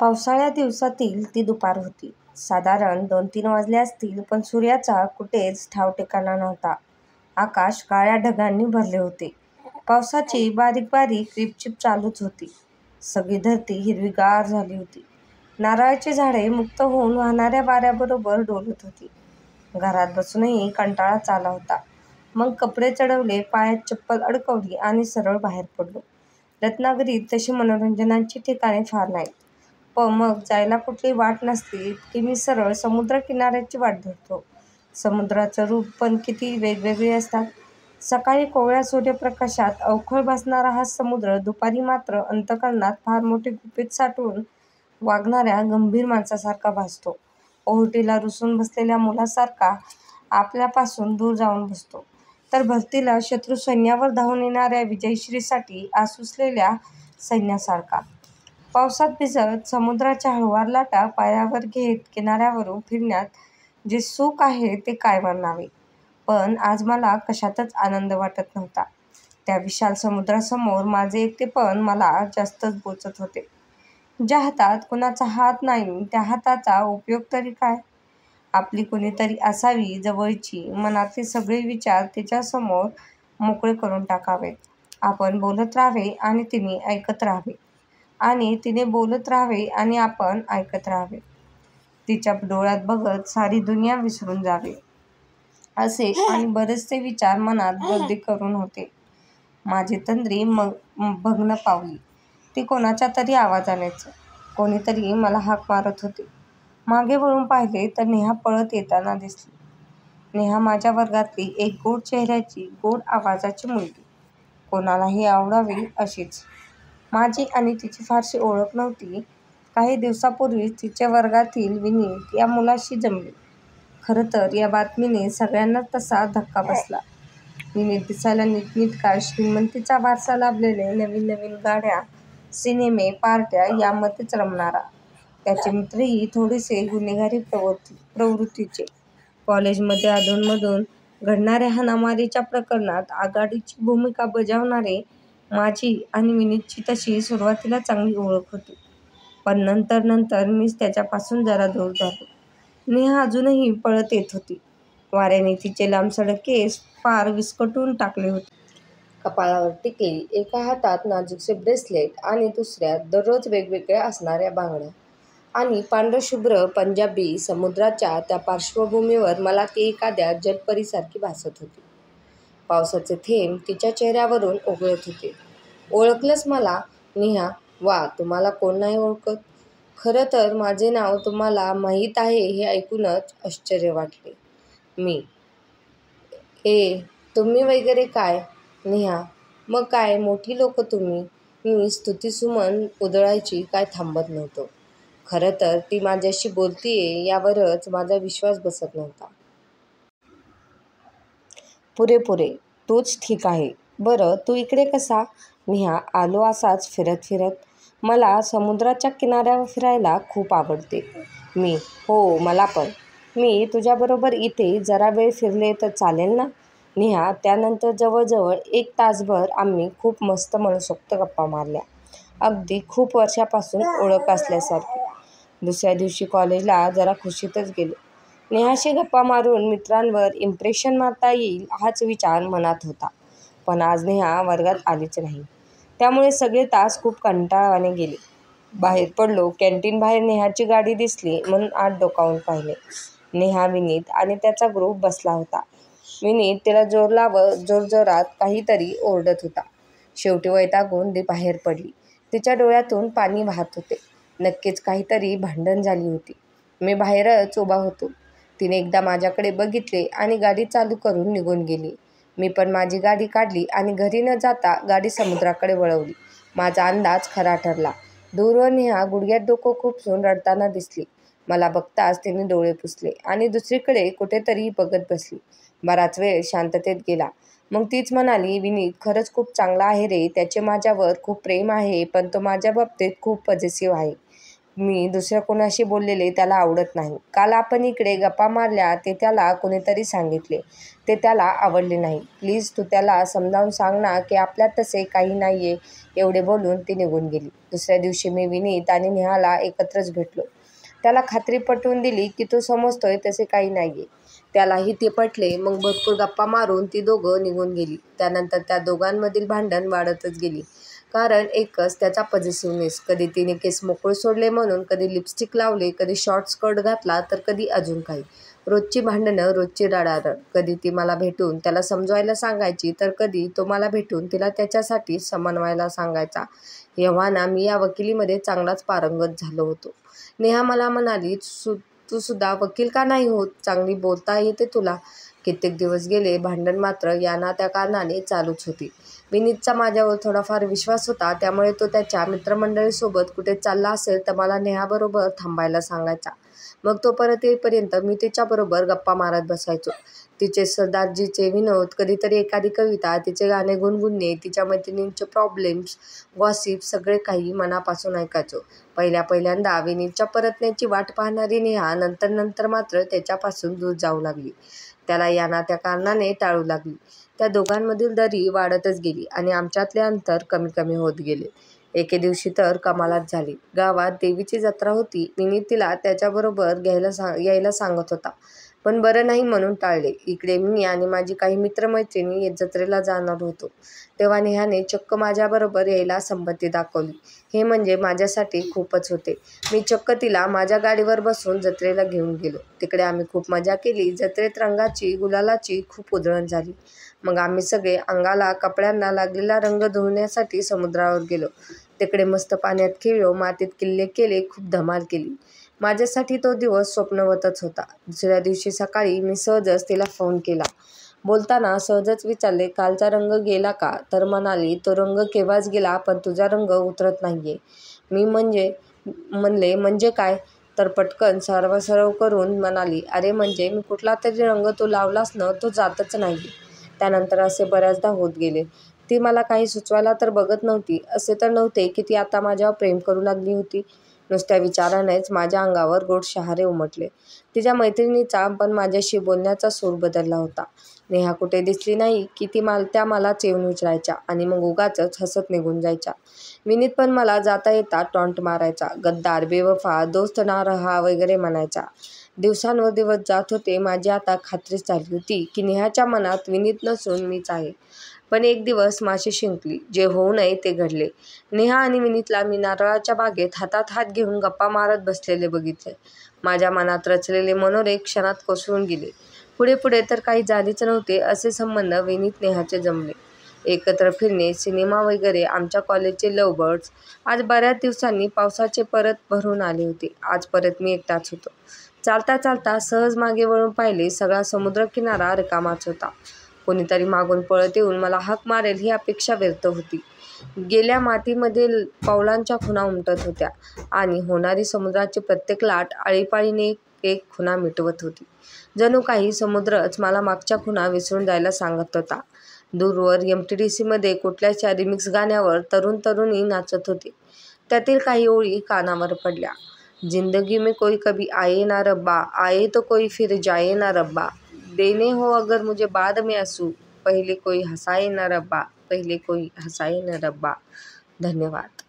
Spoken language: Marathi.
पावसाळ्या दिवसातील ती दुपार होती. साधारण 2-3 वाजले असतील, पण सूर्याचा कुठेच ठावठिकाणा नव्हता. आकाश काळ्या ढगांनी भरले होते. पावसाची बारीक बारीक रिपचिप चालूच होती. सगळी धरती हिरवीगार झाली होती. नारळाची झाडे मुक्त होऊन वाहणाऱ्या वाऱ्याबरोबर डोलत होती. घरात बसूनही कंटाळाच आला होता. मग कपडे चढवले, पायात चप्पल अडकवली आणि सरळ बाहेर पडलो. रत्नागिरीत तशी मनोरंजनाची ठिकाणे फार नाहीत. पण मग जायला कुठली वाट नसली की मी सरळ समुद्रकिनाऱ्याची वाट धरतो. समुद्राचं रूप पण किती वेगवेगळे असतात. सकाळी कोवळ्या सूर्यप्रकाशात अवखळ भासणारा हा समुद्र दुपारी मात्र अंतःकरणात फार मोठी गुपित साठवून वागणाऱ्या गंभीर माणसासारखा भासतो. ओहोटीला रुसून बसलेल्या मुलासारखा आपल्यापासून दूर जाऊन बसतो, तर भरतीला शत्रू सैन्यावर धावून येणाऱ्या विजयश्रीसाठी आसुसलेल्या सैन्यासारखा. पावसात भिजत समुद्राच्या हळुवार लाटा पायावर घेत किनाऱ्यावरून फिरण्यात जे सुख आहे ते काय वर्णावे. पण आज मला कशातच आनंद वाटत नव्हता. त्या विशाल समुद्रासमोर माझे एकटेपण मला जास्तच बोचत होते. ज्या हातात कुणाचा हात नाही त्या हाताचा उपयोग तरी काय. आपली कुणीतरी असावी जवळची, मनातले सगळे विचार तिच्यासमोर मोकळे करून टाकावेत. आपण बोलत राहावे आणि तिने ऐकत राहावे, आणि तिने बोलत राहावे आणि आपण ऐकत राहावे. तिच्या डोळ्यात बघत सारी दुनिया विसरून जावे, असे आणि बरेचसे विचार मनात गर्दी करून होते. माझी तंद्री भग्न पावली. ती कोणाच्या तरी आवाजानेच. कोणीतरी मला हाक मारत होते. मागे वळून पाहिले तर नेहा पळत येताना दिसली. नेहा माझ्या वर्गातली एक गोड चेहऱ्याची, गोड आवाजाची मुलगी. कोणालाही आवडावी अशीच. माझी आणि तिची फारशी ओळख नव्हती. काही दिवसापूर्वीच तिच्या वर्गातील विनीत या मुलाशी जमली. खरं तर या बातमीने सगळ्यांनाच तसा धक्का बसला. विनीत दिसायला नीटनेटका, श्रीमंतीचा वारसा लाभलेले, नवीन नवीन गाड्या, सिनेमे, पार्ट्या यामध्येच रमणारा. त्याचे मित्रही थोडेसे गुन्हेगारी प्रवृत्तीचे. कॉलेजमध्ये अधूनमधून घडणाऱ्या हाणामारीच्या प्रकरणात आघाडीची भूमिका बजावणारे. माझी आणि विनीतची तशी सुरुवातीला चांगली ओळख होती, पण नंतर नंतर मीच त्याच्यापासून जरा दूर झालो. नेहा अजूनही पळत येत होती. वाऱ्याने तिचे लांबसडक केस फार विस्कटून टाकले होते. कपाळावर टिकली, एका हातात नाजूकसे ब्रेसलेट आणि दुसऱ्यात दररोज वेगवेगळ्या असणाऱ्या बांगड्या, आणि पांढरशुभ्र पंजाबी. समुद्राच्या त्या पार्श्वभूमीवर मला ती एखाद्या जलपरीसारखी भासत होती. पावसाचे थेंब तिच्या चेहऱ्यावरून ओघळत होते. ओळखलंस मला, नेहा? वा, तुम्हाला कोण नाही ओळखत? खरं तर माझे नाव तुम्हाला माहीत आहे हे ऐकूनच आश्चर्य वाटले. मी, तुम्ही वगैरे काय? नेहा, मग काय मोठी लोक तुम्ही. मी स्तुतिसुमन उधळायची काय थांबत नव्हतो. खरं तर ती माझ्याशी बोलतीये यावरच माझा विश्वास बसत नव्हता. पुरे, तूच ठीक आहे. बरं, तू इकडे कसा? नेहा, आलो असाच फिरत फिरत. मला समुद्राच्या किनाऱ्यावर फिरायला खूप आवडते. मी, हो, मला पण. मी तुझ्याबरोबर इथे जरा वेळ फिरले तर चालेल ना? नेहा, त्यानंतर जवळजवळ 1 तासभर आम्ही खूप मस्त मनसोक्त गप्पा मारल्या. अगदी खूप वर्षापासून ओळख असल्यासारखी. दुसऱ्या दिवशी कॉलेजला जरा खुशीतच गेलो. नेहाशी गप्पा मारून मित्रांवर इम्प्रेशन मारता येईल हाच विचार मनात होता. पण आज नेहा वर्गात आलीच नाही. त्यामुळे सगळे तास खूप कंटाळवाणे गेले. बाहेर पडलो. कॅन्टीन बाहेर नेहाची गाडी दिसली म्हणून आत डोकावून पाहिले. नेहा, विनीत आणि त्याचा ग्रुप बसला होता. विनीत तिला जोर लावत जोरजोरात काहीतरी ओरडत होता. शेवटी वैतागून ती बाहेर पडली. तिच्या डोळ्यातून पाणी वाहत होते. नक्कीच काहीतरी भांडण झाली होती. मी बाहेरच उभा होतो. तिने एकदा माझ्याकडे बघितले आणि गाडी चालू करून निघून गेली. मी पण माझी गाडी काढली आणि घरी न जाता गाडी समुद्राकडे वळवली. माझा अंदाज खरा ठरला. दूरवर नेहा गुडघ्यात डोकं खुपसून रडताना दिसली. मला बघताच तिने डोळे पुसले आणि दुसरीकडे कुठेतरी बघत बसली. बराच वेळ शांततेत गेला. मग तीच म्हणाली, विनीत खरंच खूप चांगला आहे रे. त्याचे माझ्यावर खूप प्रेम आहे, पण तो माझ्या बाबतीत खूप पजेसिव्ह आहे. मी दुसऱ्या कोणाशी बोललेले त्याला आवडत नाही. काल आपण इकडे गप्पा मारल्या ते त्याला कोणीतरी सांगितले, ते त्याला आवडले नाही. प्लीज तू त्याला समजावून सांग ना की आपल्यात तसे काही नाही आहे. एवढे बोलून ती निघून गेली. दुसऱ्या दिवशी मी विनीत आणि नेहाला एकत्रच भेटलो. त्याला खात्री पटवून दिली की तू समजतोय तसे काही नाही आहे. त्यालाही ते पटले. मग भरपूर गप्पा मारून ती दोघं निघून गेली. त्यानंतर त्या दोघांमधील भांडण वाढतच गेली. कारण एकच त्याचा पॉझिटिव्हनेस. कधी तिने केस मोकळे सोडले म्हणून, कधी लिपस्टिक लावले, कधी शॉर्ट स्कर्ट घातला, तर कधी अजून काही. रोजची भांडणं, रोजची रडारड. कधी ती मला भेटून त्याला समजवायला सांगायची, तर कधी तो मला भेटून तिला त्याच्यासाठी समन्वायला सांगायचा. एव्हाना मी या वकिलीमध्ये चांगलाच पारंगत झालो होतो. नेहा मला म्हणाली, तू सुद्धा वकील का नाही होत? चांगली बोलता येते तुला. कित्येक दिवस गेले. भांडण मात्र या ना त्या कारणाने चालूच होती. विनीतचा माझ्यावर थोडाफार विश्वास होता, त्यामुळे तो त्याच्या मित्रमंडळीसोबत कुठे चालला असेल तर मला नेहाबरोबर थांबायला सांगायचा. मग तो परत येईपर्यंत मी तिच्याबरोबर गप्पा मारत बसायचो. तिचे सरदारजीचे विनोद, कधीतरी एखादी कविता, तिचे गाणे गुणगुणणे, तिच्या मैत्रिणींचे प्रॉब्लेम्स, गॉसिप सगळे काही मनापासून ऐकायचो. पहिल्यांदा विनीतच्या परतण्याची वाट पाहणारी नेहा नंतर मात्र त्याच्यापासून दूर जाऊ लागली. त्याला या ना त्या कारणाने टाळू लागली. त्या दोघांमधील दरी वाढतच गेली आणि आमच्यातले अंतर कमी होत गेले. एके दिवशी तर कमालच झाली. गावात देवीची जत्रा होती. विनीत तिला त्याच्याबरोबर यायला सांगत होता, पण बरं नाही म्हणून टाळले. इकडे मी आणि माझी काही मित्रमैत्रिणी जत्रेला जाणार होतो, तेव्हा नेहाने चक्क माझ्याबरोबर यायला संमती दाखवली. हे म्हणजे माझ्यासाठी खूपच होते. मी चक्क तिला माझ्या गाडीवर बसून जत्रेला घेऊन गेलो. तिकडे आम्ही खूप मजा केली. जत्रेत रंगाची, गुलालाची खूप उधळण झाली. मग आम्ही सगळे अंगाला, कपड्यांना लागलेला रंग धुण्यासाठी समुद्रावर गेलो. तिकडे मस्त पाण्यात खेळलो, मातीत किल्ले केले, खूप धमाल केली. माझ्यासाठी तो दिवस स्वप्नवतच होता. दुसऱ्या दिवशी सकाळी मी सहजच तिला फोन केला. बोलताना सहजच विचारले, कालचा रंग गेला का? तर म्हणाली, तो रंग केव्हाच गेला, पण तुझा रंग उतरत नाहीये. मी म्हणले म्हणजे काय? तर पटकन सरळ करून म्हणाली, अरे म्हणजे मी कुठला तरी रंग तू लावलास ना, तो जातच नाहीये. त्यानंतर असे बऱ्याचदा होत गेले. ती मला काही सुचवायला तर बघत नव्हती. असे तर नव्हते की ती आता माझ्यावर प्रेम करू लागली होती. नुसत्या विचारानेच माझ्या अंगावर गोड शहारे उमटले. तिच्या मैत्रिणीचा पण माझ्याशी बोलण्याचा सूर बदलला होता. नेहा कुठे दिसली नाही की त्या मला चेवून विचारायच्या आणि मग उगाचच हसत निघून जायच्या. विनीत पण मला जाता येता टॉन्ट मारायचा. गद्दार, बेवफा, दोस्त ना रहा वगैरे म्हणायचा. दिवसांवर दिवस जात होते. माझी आता खात्रीच झाली होती की नेहाच्या मनात विनीत नसून मीच आहे. पण एक दिवस माशी शिंकली. जे होऊ नये ते घडले. नेहा आणि विनीतला मी नारळाच्या बागेत हातात हात घेऊन गप्पा मारत बसलेले बघितले. माझ्या मनात रचलेले मनोरे क्षणात कोसळून गेले. पुढे तर काही झालेच नव्हते. असे संबंध विनीत नेहाचे जमले. एकत्र फिरणे, सिनेमा वगैरे, आमच्या कॉलेजचे लव्ह बर्ड्स. आज बऱ्याच दिवसांनी पावसाचे परत भरून आले होते. आज परत मी एकटाच होतो. चालता सहज मागे वळून पाहिले. सगळा समुद्रकिनारा रिकामाच होता. कोणीतरी मागून पळत येऊन मला हाक मारेल ही अपेक्षा व्यर्थ होती. गेल्या मातीमध्ये पावलांच्या खुणा उमटत होत्या आणि होणारी समुद्राची प्रत्येक लाट आळीपाळीने एक खुणा मिटवत होती. जणू काही समुद्रच मला मागच्या खुणा विसरून जायला सांगत होता. दूरवर MTDCमध्ये कुठल्याच्या रिमिक्स गाण्यावर तरुणी नाचत होते. त्यातील काही ओळी कानावर पडल्या. जिंदगी में कोई कभी आए ना रब्बा, आए तो कोई फिर जाए ना रब्बा, देने हो अगर मुझे बाद में आंसू, पहले कोई हंसाए ना रब्बा, पहले कोई हंसाए ना रब्बा. धन्यवाद.